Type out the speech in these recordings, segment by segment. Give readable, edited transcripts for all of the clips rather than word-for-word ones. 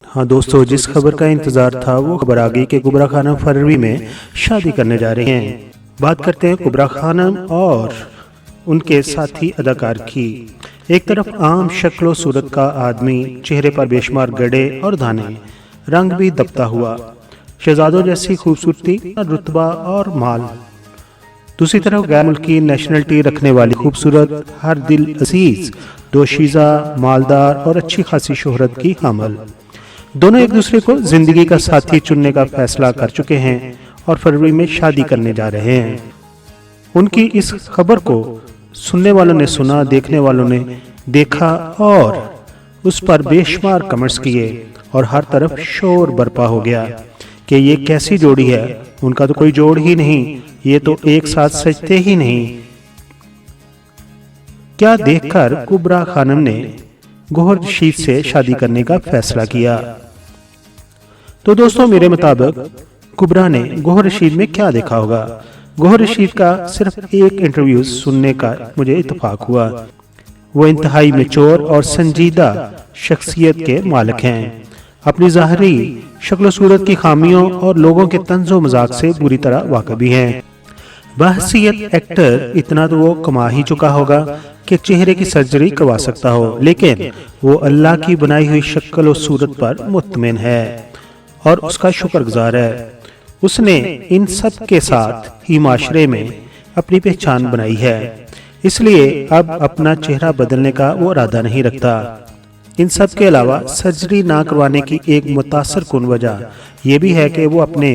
हाँ दोस्तों, जिस खबर का इंतजार था वो खबर आ गई कि कुबरा खानम फरवरी में शादी करने जा रहे हैं। बात करते हैं कुबरा खानम और उनके साथी अदाकार की। एक तरफ आम शक्लो सूरत का आदमी, चेहरे पर बेशुमार गड्ढे और दाने, रंग भी दबता हुआ, शहजादों जैसी खूबसूरती, रुतबा और माल। दूसरी तरफ गैर मुल्की नेशनलिटी रखने वाली खूबसूरत, हर दिल अजीज, दोशीज़ा, मालदार और अच्छी खासी शोहरत की हामल। दोनों एक दूसरे को जिंदगी का साथी चुनने का फैसला कर चुके हैं और फरवरी में शादी करने जा रहे हैं। उनकी इस खबर को सुनने वालों ने सुना, देखने वालों ने देखा और उस पर बेशुमार कमेंट्स किए और हर तरफ शोर बरपा हो गया कि ये कैसी जोड़ी है, उनका तो कोई जोड़ ही नहीं, ये तो एक साथ सजते ही नहीं। क्या देखकर कुबरा खानम ने गौहर रशीद से शादी करने का फैसला किया। तो दोस्तों, मेरे मुताबिक कुबरा ने गौहर रशीद में क्या देखा होगा। गौहर रशीद का सिर्फ एक इंटरव्यू सुनने का मुझे इत्तेफाक हुआ। वो इंतहाई मैच्योर और संजीदा शख्सियत के मालिक हैं। अपनी ज़ाहरी शक्ल सूरत की खामियों और लोगों के तंजो मजाक से बुरी तरह वाकिफ भी हैं। बहसियत एक्टर इतना तो वो कमा ही चुका होगा कि चेहरे की सर्जरी करवा सकता हो, लेकिन वो अल्लाह की बनाई हुई शक्ल और सूरत पर मुतमिन है और उसका शुक्रगुजार है। उसने इन सब के साथ ही माशरे में अपनी पहचान बनाई है, इसलिए अब अपना चेहरा बदलने का वो इरादा नहीं रखता। इन सब के अलावा सर्जरी ना करवाने की एक मुतासर कुन वजह यह भी है कि वो अपने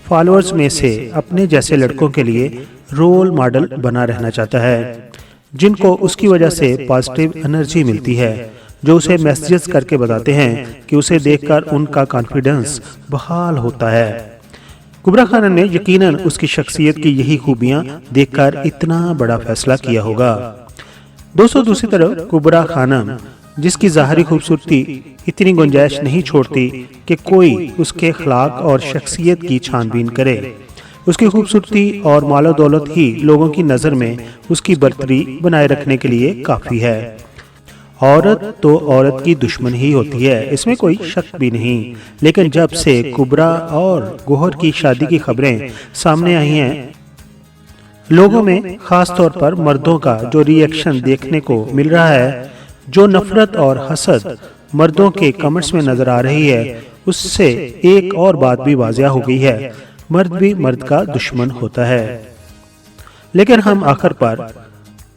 फॉलोअर्स में से अपने जैसे लड़कों के लिए रोल मॉडल बना रहना चाहता है, जिनको उसकी वजह से पॉजिटिव एनर्जी मिलती है, जो उसे मैसेजेस करके बताते हैं कि उसे देखकर उनका कॉन्फिडेंस बहाल होता है। कुबरा खानम ने यकीनन उसकी शख्सियत की यही खूबियां देखकर इतना बड़ा फैसला किया होगा। दोस्तों, दूसरी तरफ कुबरा खानम, जिसकी ज़ाहरी खूबसूरती इतनी गुंजाइश नहीं छोड़ती कि कोई उसके अखलाक और शख्सियत की छानबीन करे। उसकी खूबसूरती और मालो दौलत ही लोगों की नज़र में उसकी बर्तरी बनाए रखने के लिए काफ़ी है। औरत तो औरत की दुश्मन ही होती है, इसमें कोई शक भी नहीं। लेकिन जब से कुबरा और गौहर की शादी की खबरें सामने आई हैं, लोगों में खास तौर पर मर्दों का जो रिएक्शन देखने को मिल रहा है, जो नफरत और हसद मर्दों के कमेंट्स में नजर आ रही है, उससे एक और बात भी वाज़िया हो गई है, मर्द भी मर्द का दुश्मन होता है। लेकिन हम आखिर पर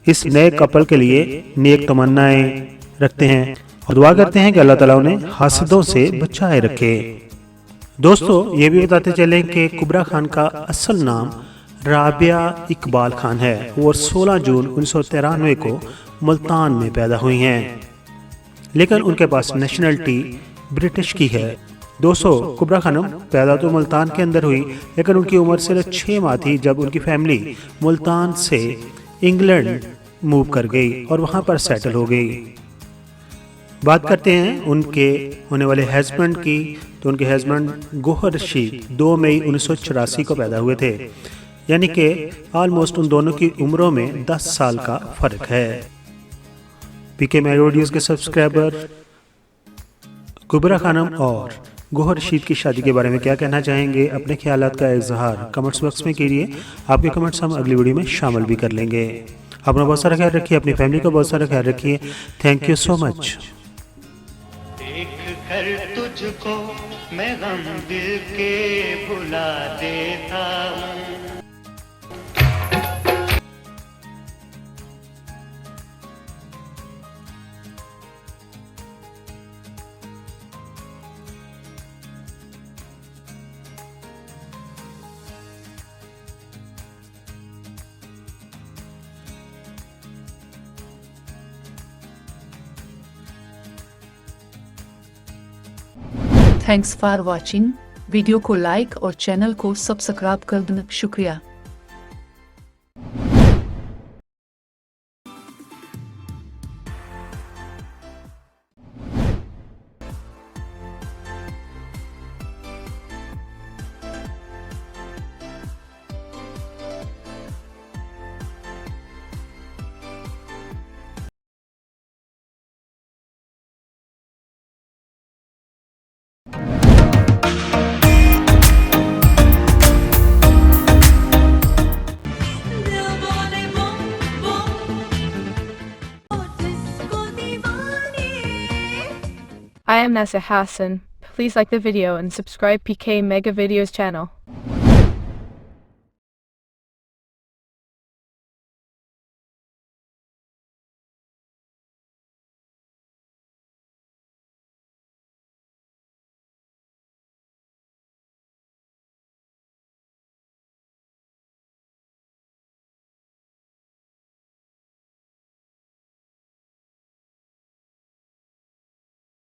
इस नए कपल के लिए नेक तमन्नाएं रखते हैं और दुआ करते हैं कि अल्लाह ताला उन्हें हासदों से बचाए रखे। दोस्तों, ये भी बताते चलें कि कुबरा खान का असल नाम राबिया इकबाल खान है। वो 16 जून 1993 को मुल्तान में पैदा हुई हैं, लेकिन उनके पास नेशनलिटी ब्रिटिश की है। दोस्तों, कुबरा खानम पैदा तो मुल्तान के अंदर हुई, लेकिन उनकी उम्र सिर्फ 6 माह थी जब उनकी फैमिली मुल्तान से इंग्लैंड मूव कर गई और वहां पर सेटल हो गई। बात करते हैं उनके होने वाले हस्बैंड की, तो उनके हस्बैंड गौहर रशीद 2 मई 1984 को पैदा हुए थे, यानी कि ऑलमोस्ट उन दोनों की उम्रों में 10 साल का फर्क है। पीके मेलोडीज के सब्सक्राइबर कुबरा खानम और गौहर रशीद की शादी के बारे में क्या कहना चाहेंगे? अपने ख्यालात का इजहार कमेंट्स बॉक्स में कीजिए। आपके कमेंट्स हम अगली वीडियो में शामिल भी कर लेंगे। अपना बहुत सारा ख्याल रखिए, अपनी फैमिली का बहुत सारा ख्याल रखिए। Thank you so much. देख कर तुझको मैं गम दिल के भुला देता हूँ। Thanks for watching. वीडियो को लाइक और चैनल को सब्सक्राइब कर देना शुक्रिया। I am Nasser Hassan. Please like the video and subscribe PK Mega Videos channel.